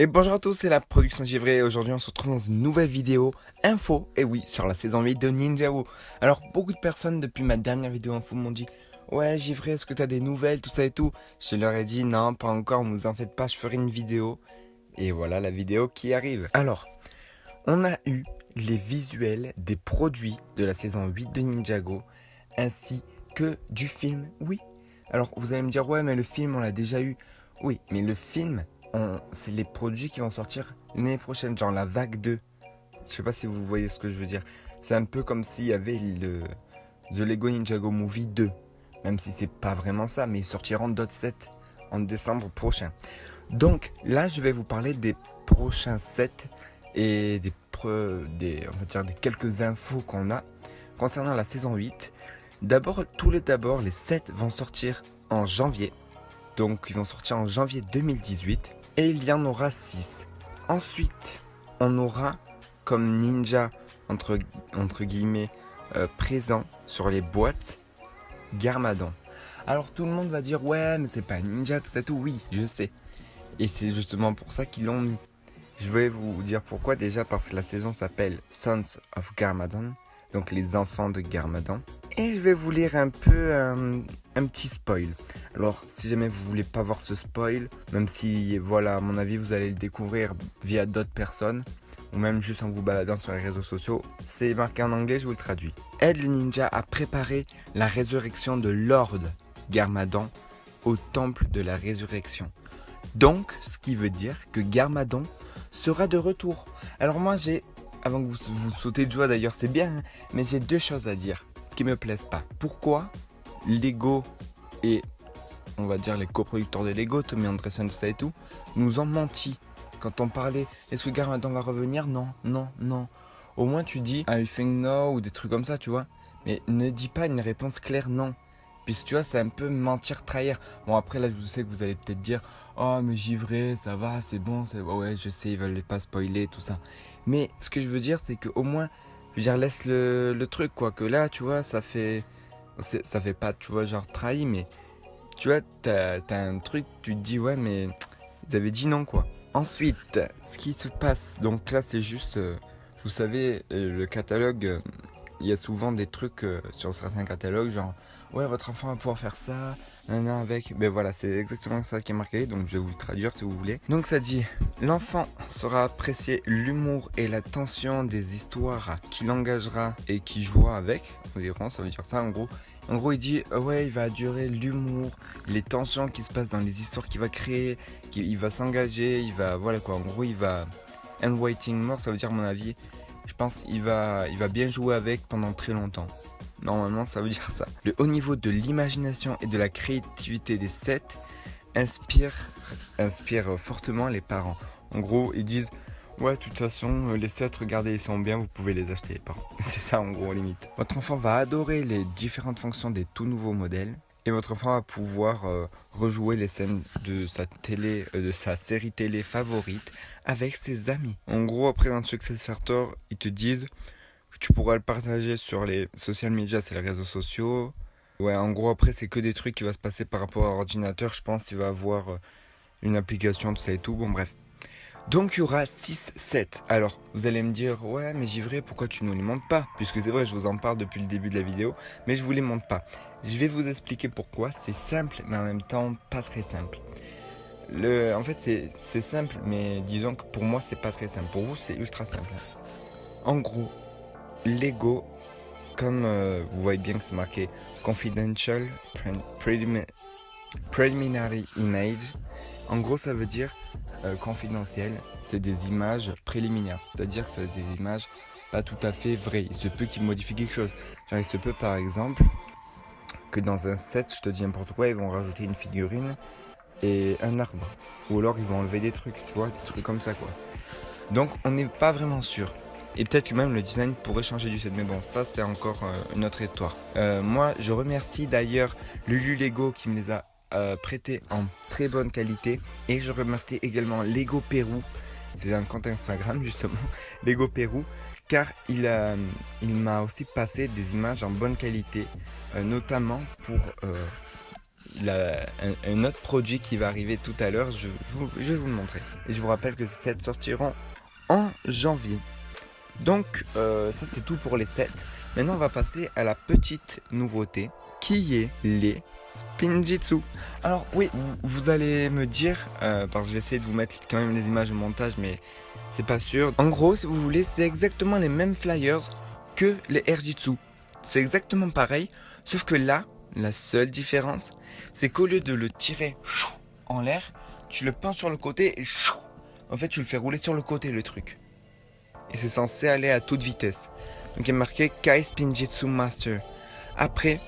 Et bonjour à tous, c'est la production Givré et aujourd'hui on se retrouve dans une nouvelle vidéo info, et oui, sur la saison 8 de Ninjago. Alors beaucoup de personnes depuis ma dernière vidéo info m'ont dit ouais Givré, est-ce que t'as des nouvelles, tout ça et tout. Je leur ai dit non, pas encore, ne vous en faites pas, je ferai une vidéo. Et voilà la vidéo qui arrive. Alors, on a eu les visuels des produits de la saison 8 de Ninjago, ainsi que du film, oui. Alors vous allez me dire ouais mais le film on l'a déjà eu. Oui, mais le film, c'est les produits qui vont sortir l'année prochaine, genre la vague 2. Je sais pas si vous voyez ce que je veux dire. C'est un peu comme s'il y avait le The Lego Ninjago Movie 2. Même si c'est pas vraiment ça, mais ils sortiront d'autres sets en décembre prochain. Donc là, je vais vous parler des prochains sets et on va dire des quelques infos qu'on a concernant la saison 8. D'abord, les sets vont sortir en janvier. Donc ils vont sortir en janvier 2018 et il y en aura 6. Ensuite, on aura comme ninja entre guillemets présent sur les boîtes Garmadon. Alors tout le monde va dire ouais mais c'est pas ninja tout ça tout, oui je sais. Et c'est justement pour ça qu'ils l'ont mis. Je vais vous dire pourquoi, déjà parce que la saison s'appelle Sons of Garmadon, donc les enfants de Garmadon. Et je vais vous lire un peu un petit spoil. Alors si jamais vous voulez pas voir ce spoil, même si voilà à mon avis vous allez le découvrir via d'autres personnes, ou même juste en vous baladant sur les réseaux sociaux, c'est marqué en anglais, je vous le traduis. Aide le ninja à préparer la résurrection de Lord Garmadon au temple de la résurrection. Donc, ce qui veut dire que Garmadon sera de retour. Alors moi avant que vous sautez de joie d'ailleurs, c'est bien, hein, mais j'ai deux choses à dire qui me plaisent pas. Pourquoi Lego et on va dire les coproducteurs de Lego, Tommy Anderson, tout ça et tout, nous ont menti quand on parlait est-ce que Garmadon va revenir? Non. Au moins tu dis I think no ou des trucs comme ça, tu vois. Mais ne dis pas une réponse claire non. Puisque tu vois, c'est un peu mentir, trahir. Bon, après, là, je sais que vous allez peut-être dire oh, mais Givré, ça va, c'est bon, ouais, je sais, ils veulent pas spoiler, tout ça. Mais ce que je veux dire, c'est qu'au moins, je veux dire, laisse le truc, quoi. Que là, tu vois, ça fait pas, tu vois, genre trahi, mais tu vois, t'as un truc, tu te dis ouais, mais ils avaient dit non, quoi. Ensuite, ce qui se passe, donc là, c'est juste, vous savez, le catalogue. Il y a souvent des trucs sur certains catalogues, genre ouais, votre enfant va pouvoir faire ça, avec. Ben voilà, c'est exactement ça qui est marqué, donc je vais vous le traduire si vous voulez. Donc ça dit l'enfant saura apprécier l'humour et la tension des histoires qu'il engagera et qui jouera avec. Ça veut dire ça en gros. En gros, il dit ouais, il va adorer l'humour, les tensions qui se passent dans les histoires qu'il va créer, il va s'engager, il va. Voilà quoi, en gros, il va. And waiting more, ça veut dire, à mon avis. Je pense qu'il va bien jouer avec pendant très longtemps. Normalement, ça veut dire ça. Le haut niveau de l'imagination et de la créativité des sets inspire fortement les parents. En gros, ils disent ouais, de toute façon, les sets, regardez, ils sont bien, vous pouvez les acheter, les parents. C'est ça, en gros, limite. Votre enfant va adorer les différentes fonctions des tout nouveaux modèles. Et votre enfant va pouvoir rejouer les scènes de sa série télé favorite avec ses amis. En gros, après dans Success Factor, ils te disent que tu pourras le partager sur les social media, c'est les réseaux sociaux. Ouais, en gros, après, c'est que des trucs qui vont se passer par rapport à l'ordinateur. Je pense qu'il va avoir une application, tout ça et tout. Bon, bref. Donc, il y aura 6 sets. Alors, vous allez me dire, ouais, mais Givré, pourquoi tu ne nous les montres pas? Puisque c'est vrai, je vous en parle depuis le début de la vidéo, mais je vous les montre pas. Je vais vous expliquer pourquoi. C'est simple, mais en même temps, pas très simple. En fait, c'est simple, mais disons que pour moi, c'est pas très simple. Pour vous, c'est ultra simple. En gros, Lego, comme vous voyez bien que c'est marqué Confidential Preliminary Image, en gros, ça veut dire confidentiel, c'est des images préliminaires, c'est-à-dire que c'est des images pas tout à fait vraies. Il se peut qu'ils modifient quelque chose. Genre, il se peut par exemple que dans un set, je te dis n'importe quoi, ils vont rajouter une figurine et un arbre. Ou alors ils vont enlever des trucs, tu vois, des trucs comme ça, quoi. Donc, on n'est pas vraiment sûr. Et peut-être que même le design pourrait changer du set. Mais bon, ça, c'est encore une autre histoire. Moi, je remercie d'ailleurs Lulu Lego qui me les a prêtés en très bonne qualité. Et je remercie également Lego Pérou. C'est un compte Instagram, justement. Lego Pérou. Car il m'a aussi passé des images en bonne qualité. Notamment pour un autre produit qui va arriver tout à l'heure, je vais vous le montrer. Et je vous rappelle que ces sets sortiront en janvier. Donc ça c'est tout pour les sets. Maintenant on va passer à la petite nouveauté qui est les Spinjitzu. Alors oui, vous allez me dire, parce que je vais essayer de vous mettre quand même les images au montage, mais c'est pas sûr. En gros, si vous voulez, c'est exactement les mêmes flyers que les Airjitsu. C'est exactement pareil, sauf que là, la seule différence, c'est qu'au lieu de le tirer en l'air, tu le peins sur le côté et en fait tu le fais rouler sur le côté le truc. Et c'est censé aller à toute vitesse. Donc il est marqué Kai Spinjitzu Master. Après,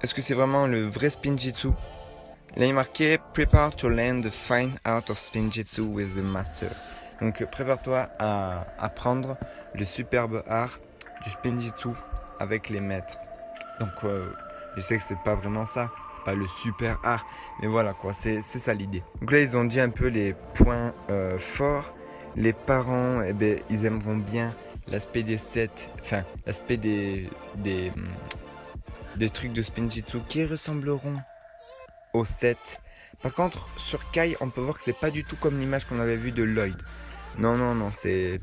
est-ce que c'est vraiment le vrai Spinjitzu? Là il est marqué Prepare to learn the fine art of Spinjitzu with the master. Donc prépare-toi à apprendre le superbe art du Spinjitzu avec les maîtres. Donc je sais que c'est pas vraiment ça, c'est pas le super art, mais voilà quoi, c'est ça l'idée. Donc là ils ont dit un peu les points forts. Les parents, eh ben, ils aimeront bien l'aspect des sets, enfin l'aspect des trucs de Spinjitzu qui ressembleront aux sets. Par contre sur Kai on peut voir que c'est pas du tout comme l'image qu'on avait vue de Lloyd. Non, c'est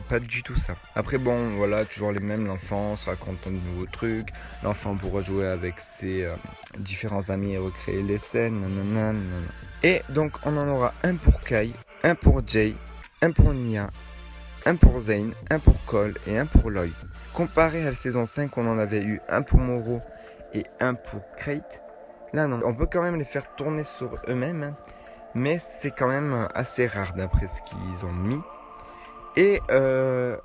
pas du tout ça. Après bon, voilà, toujours les mêmes, l'enfant se raconte de nouveaux trucs, l'enfant pourra jouer avec ses différents amis et recréer les scènes, nanana. Et donc on en aura un pour Kai, un pour Jay, un pour Nia, un pour Zane, un pour Cole et un pour Lloyd. Comparé à la saison 5, on en avait eu un pour Moro et un pour Crate. Là non, on peut quand même les faire tourner sur eux-mêmes, hein. Mais c'est quand même assez rare d'après ce qu'ils ont mis. Et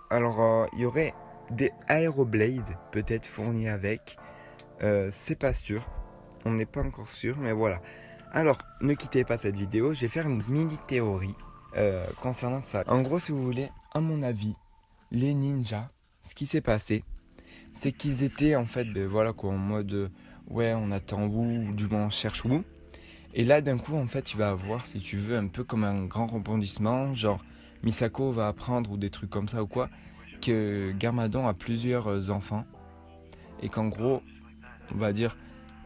alors il y aurait des Aeroblades peut-être fournis avec. C'est pas sûr. On n'est pas encore sûr, mais voilà. Alors ne quittez pas cette vidéo, je vais faire une mini théorie concernant ça. En gros, si vous voulez, à mon avis, les ninjas, ce qui s'est passé, c'est qu'ils étaient en fait, voilà quoi, en mode ouais, on attend Wu, ou du moins on cherche Wu. Et là, d'un coup, en fait, tu vas avoir, si tu veux, un peu comme un grand rebondissement, genre Misako va apprendre ou des trucs comme ça ou quoi, que Garmadon a plusieurs enfants et qu'en gros, on va dire,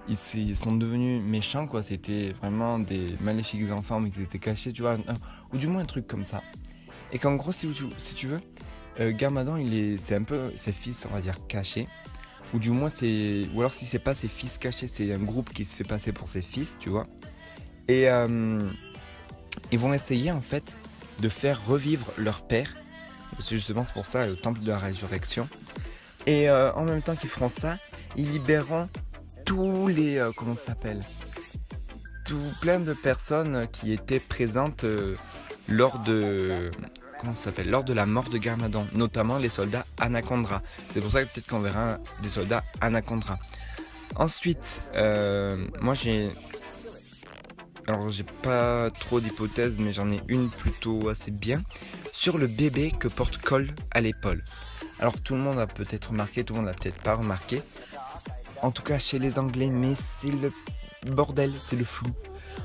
ils sont devenus méchants, quoi. C'était vraiment des maléfiques enfants, mais qui étaient cachés, tu vois, ou du moins un truc comme ça. Et qu'en gros, si tu veux, Garmadon, c'est un peu ses fils, on va dire, cachés. Ou du moins, ou alors si c'est pas ses fils cachés, c'est un groupe qui se fait passer pour ses fils, tu vois. Et ils vont essayer en fait de faire revivre leur père. C'est justement pour ça le temple de la résurrection. Et en même temps qu'ils feront ça, ils libéreront tous les comment ça s'appelle, tout plein de personnes qui étaient présentes lors de lors de la mort de Garmadon, notamment les soldats Anacondra. C'est pour ça que peut-être qu'on verra des soldats Anacondra. Ensuite, moi j'ai pas trop d'hypothèses, mais j'en ai une plutôt assez bien sur le bébé que porte Cole à l'épaule. Alors tout le monde a peut-être remarqué, tout le monde n'a peut-être pas remarqué. En tout cas chez les Anglais, mais c'est le bordel, c'est le flou.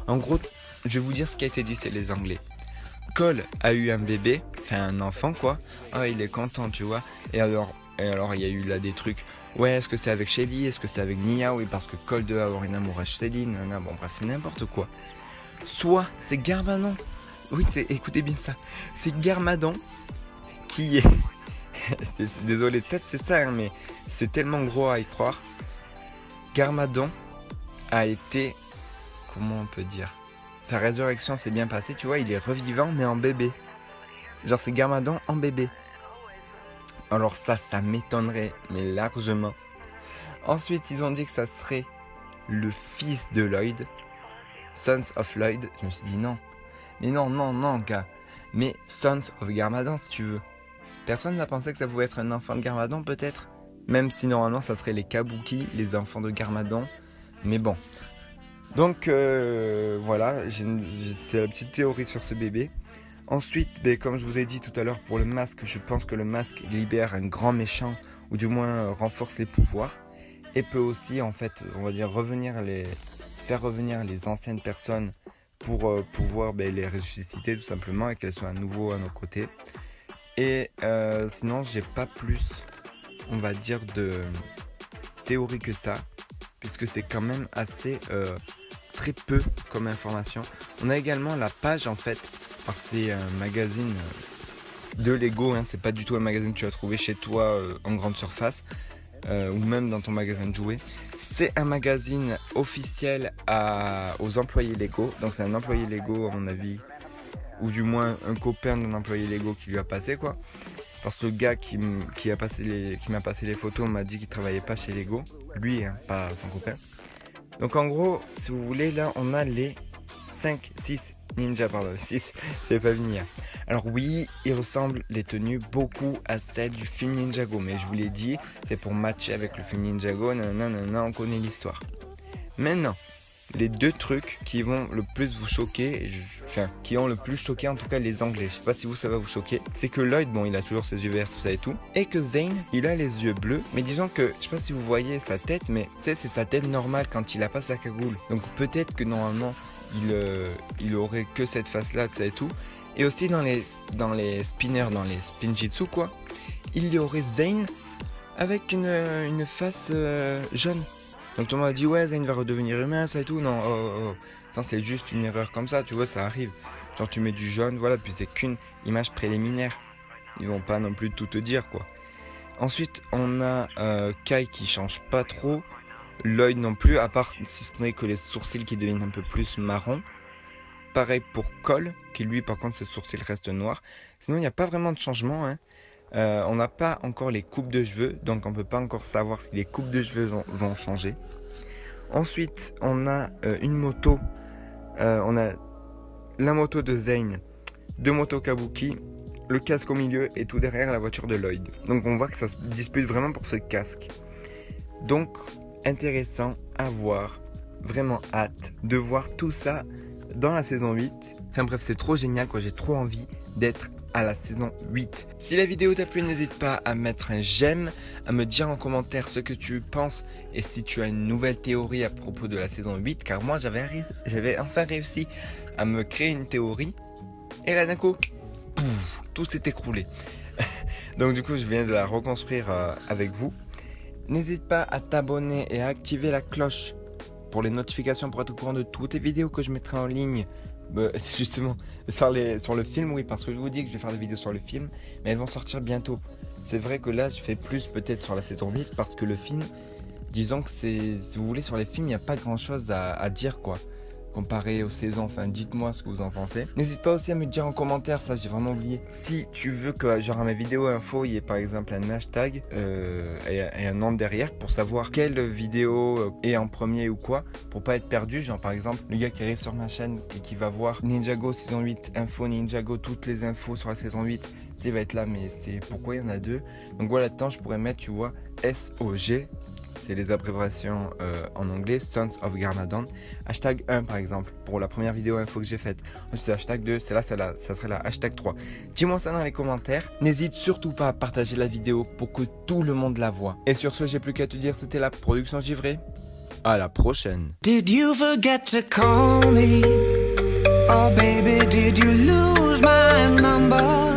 En gros, je vais vous dire ce qui a été dit, c'est les Anglais. Cole a eu un bébé, enfin un enfant quoi. Ah, il est content, tu vois. Et alors il y a eu là des trucs. Ouais, est-ce que c'est avec Shelly? Est-ce que c'est avec Nia? Oui, parce que Cole doit avoir une amour à Shelly. Bon, bref, c'est n'importe quoi. Soit c'est Garmadon. Oui, écoutez bien ça. C'est Garmadon qui est. Désolé, peut-être c'est ça, hein, mais c'est tellement gros à y croire. Garmadon a été. Comment on peut dire? Sa résurrection s'est bien passée, tu vois, il est revivant, mais en bébé. Genre, c'est Garmadon en bébé. Alors, ça m'étonnerait, mais largement. Ensuite, ils ont dit que ça serait le fils de Lloyd. Sons of Lloyd. Je me suis dit non. Mais non, gars. Mais Sons of Garmadon, si tu veux. Personne n'a pensé que ça pouvait être un enfant de Garmadon, peut-être? Même si normalement, ça serait les Kabuki, les enfants de Garmadon. Mais bon. Donc, voilà. C'est la petite théorie sur ce bébé. Ensuite, comme je vous ai dit tout à l'heure, pour le masque, je pense que le masque libère un grand méchant, ou du moins renforce les pouvoirs. Et peut aussi, en fait, on va dire, faire revenir les anciennes personnes pour pouvoir les ressusciter tout simplement et qu'elles soient à nouveau à nos côtés. Et sinon, j'ai pas plus, on va dire, de théorie que ça. puisque c'est quand même assez très peu comme information. On a également la page en fait, parce que c'est un magazine de Lego, hein, c'est pas du tout un magazine que tu vas trouver chez toi en grande surface ou même dans ton magasin de jouets. C'est un magazine officiel aux employés Lego, donc c'est un employé Lego à mon avis, ou du moins un copain d'un employé Lego qui lui a passé quoi. Parce que le gars qui m'a passé les photos m'a dit qu'il travaillait pas chez Lego, lui hein, pas son copain. Donc en gros, si vous voulez, là on a les 6 ninjas, pardon, 6, j'avais pas vu hier. Alors oui, ils ressemblent les tenues beaucoup à celles du film Ninjago, mais je vous l'ai dit, c'est pour matcher avec le film Ninjago, nanana, on connaît l'histoire. Maintenant, les deux trucs qui vont le plus vous choquer, qui ont le plus choqué en tout cas les Anglais, je sais pas si vous ça va vous choquer, c'est que Lloyd, bon il a toujours ses yeux verts, tout ça et tout, et que Zane, il a les yeux bleus, mais disons que, je sais pas si vous voyez sa tête, mais tu sais c'est sa tête normale quand il a pas sa cagoule, donc peut-être que normalement il aurait que cette face là, tout ça et tout, et aussi dans les spinners, dans les spinjitsu quoi, il y aurait Zane avec une face jaune. Donc tout le monde a dit ouais Zane va redevenir humain ça et tout, non Attends, c'est juste une erreur comme ça, tu vois, ça arrive. Genre tu mets du jaune, voilà, puis c'est qu'une image préliminaire. Ils vont pas non plus tout te dire quoi. Ensuite on a Kai qui change pas trop, Lloyd non plus, à part si ce n'est que les sourcils qui deviennent un peu plus marron. Pareil pour Cole, qui lui par contre ses sourcils restent noirs. Sinon il n'y a pas vraiment de changement hein. On n'a pas encore les coupes de cheveux, donc on peut pas encore savoir si les coupes de cheveux vont changer. Ensuite, on a une moto. On a la moto de Zane, deux motos Kabuki, le casque au milieu et tout derrière la voiture de Lloyd. Donc on voit que ça se dispute vraiment pour ce casque. Donc intéressant à voir. Vraiment hâte de voir tout ça dans la saison 8. Enfin bref, c'est trop génial quoi, j'ai trop envie d'être à la saison 8. Si la vidéo t'a plu, n'hésite pas à mettre un j'aime, à me dire en commentaire ce que tu penses et si tu as une nouvelle théorie à propos de la saison 8, car moi j'avais enfin réussi à me créer une théorie et là d'un coup, tout s'est écroulé. Donc du coup je viens de la reconstruire avec vous. N'hésite pas à t'abonner et à activer la cloche pour les notifications pour être au courant de toutes les vidéos que je mettrai en ligne. C'est justement sur le film, oui, parce que je vous dis que je vais faire des vidéos sur le film, mais elles vont sortir bientôt. C'est vrai que là, je fais plus peut-être sur la saison 8, parce que le film, disons que si vous voulez, sur les films, il n'y a pas grand-chose à dire, quoi. Comparé aux saisons, enfin, dites-moi ce que vous en pensez. N'hésite pas aussi à me dire en commentaire, ça j'ai vraiment oublié. Si tu veux que, genre, à mes vidéos info, il y ait par exemple un hashtag et un nom derrière pour savoir quelle vidéo est en premier ou quoi, pour pas être perdu. Genre, par exemple, le gars qui arrive sur ma chaîne et qui va voir Ninjago saison 8, info Ninjago, toutes les infos sur la saison 8, il va être là, mais c'est pourquoi il y en a deux. Donc voilà, là-dedans, je pourrais mettre, tu vois, SOG. C'est les abréviations en anglais, Sons of Garmadon. Hashtag 1 par exemple, pour la première vidéo info que j'ai faite. Ensuite hashtag 2, ça serait la hashtag 3. Dis-moi ça dans les commentaires. N'hésite surtout pas à partager la vidéo pour que tout le monde la voit. Et sur ce, j'ai plus qu'à te dire, c'était la production Givré. À la prochaine. Did you forget to call me? Oh baby, did you lose my number?